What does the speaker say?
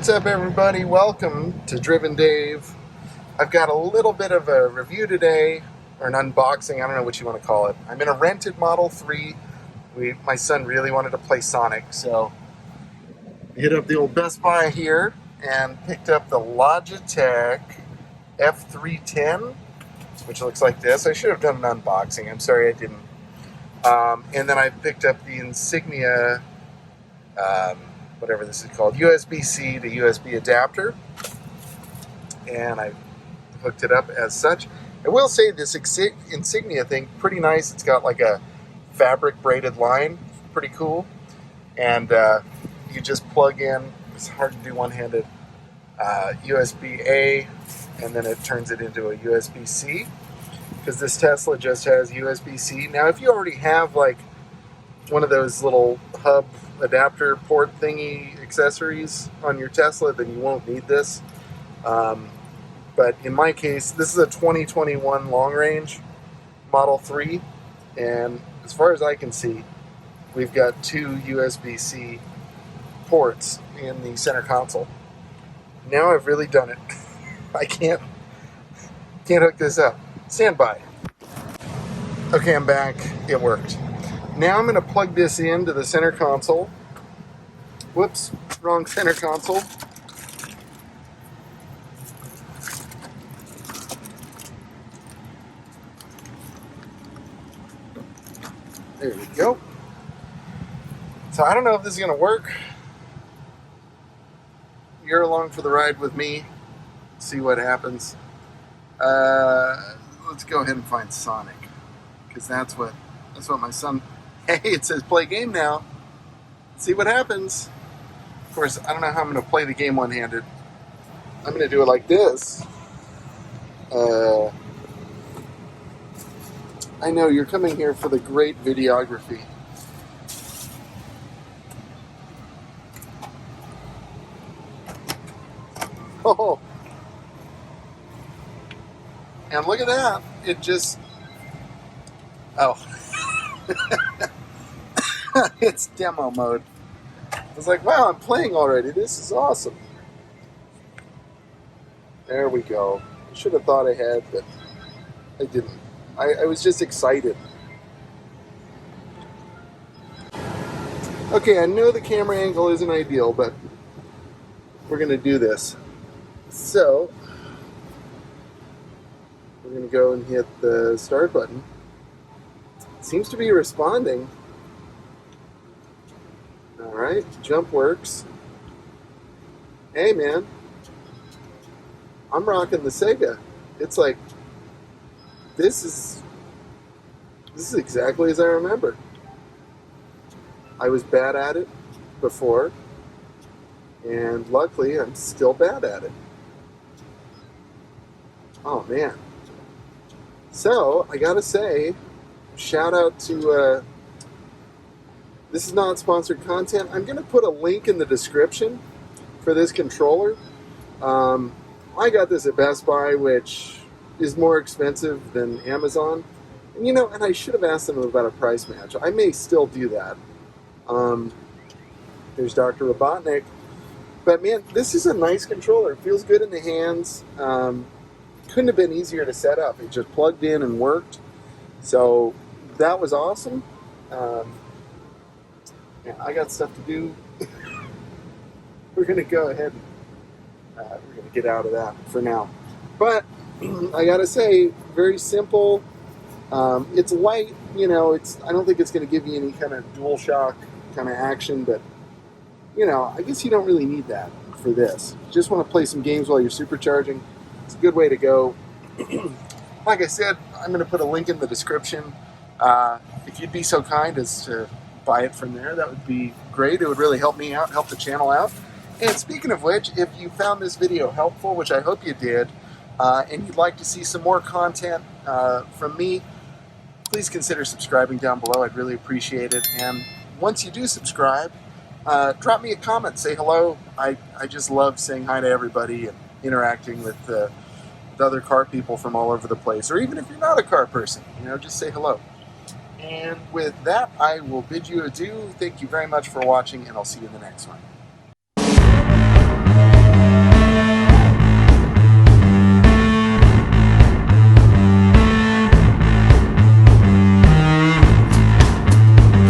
What's up, everybody? Welcome to Driven Dave. I've got a little bit of a review today, or an unboxing, I don't know what you want to call it. I'm in a rented Model 3. My son really wanted to play Sonic, so I hit up the old Best Buy here and picked up the Logitech F310, which looks like this. I should have done an unboxing. I'm sorry I didn't. And then I picked up the Insignia, whatever this is called, USB-C to USB adapter, and I hooked it up as such. I will say this Insignia thing, pretty nice. It's got like a fabric braided line, pretty cool, and you just plug in, it's hard to do one-handed, USB-A, and then it turns it into a USB-C, because this Tesla just has USB-C. Now, if you already have like one of those little hub adapter port thingy accessories on your Tesla, then you won't need this. But in my case, this is a 2021 long range Model 3, and as far as I can see, we've got two USB-C ports in the center console. Now I've really done it. I can't hook this up. Stand by. Okay, I'm back. It worked. Now I'm going to plug this into the center console. Whoops, wrong center console. There we go. So I don't know if this is going to work. You're along for the ride with me. See what happens. Let's go ahead and find Sonic, because that's what my son. Hey, it says play game now. See what happens. Of course, I don't know how I'm going to play the game one-handed. I'm going to do it like this. I know you're coming here for the great videography. Oh, and look at that. It just... Oh. It's demo mode. I was like, wow, I'm playing already. This is awesome. There we go. I should have thought ahead, but I didn't. I was just excited. Okay, I know the camera angle isn't ideal, but we're going to do this. So, we're going to go and hit the start button. It seems to be responding. Alright, jump works. Hey man, I'm rocking the Sega. It's like, this is exactly as I remember. I was bad at it before, and luckily I'm still bad at it. Oh man. So, I gotta say, shout out to, this is not sponsored content. I'm going to put a link in the description for this controller. I got this at Best Buy, which is more expensive than Amazon. And, and I should have asked them about a price match. I may still do that. There's Dr. Robotnik. But man, this is a nice controller. It feels good in the hands. Couldn't have been easier to set up. It just plugged in and worked. So that was awesome. Yeah, I got stuff to do. We're going to go ahead and we're going to get out of that for now. But I got to say, very simple. It's light, I don't think it's going to give you any kind of dual shock kind of action, but I guess you don't really need that for this. You just want to play some games while you're supercharging. It's a good way to go. Like I said, I'm going to put a link in the description. If you'd be so kind as to buy it from there, that would be great. It would really help me out, help the channel out. And speaking of which, if you found this video helpful, which I hope you did, and you'd like to see some more content from me, please consider subscribing down below. I'd really appreciate it. And once you do subscribe, drop me a comment, say hello. I just love saying hi to everybody and interacting with other car people from all over the place. Or even if you're not a car person, just say hello. And with that, I will bid you adieu. Thank you very much for watching, and I'll see you in the next one.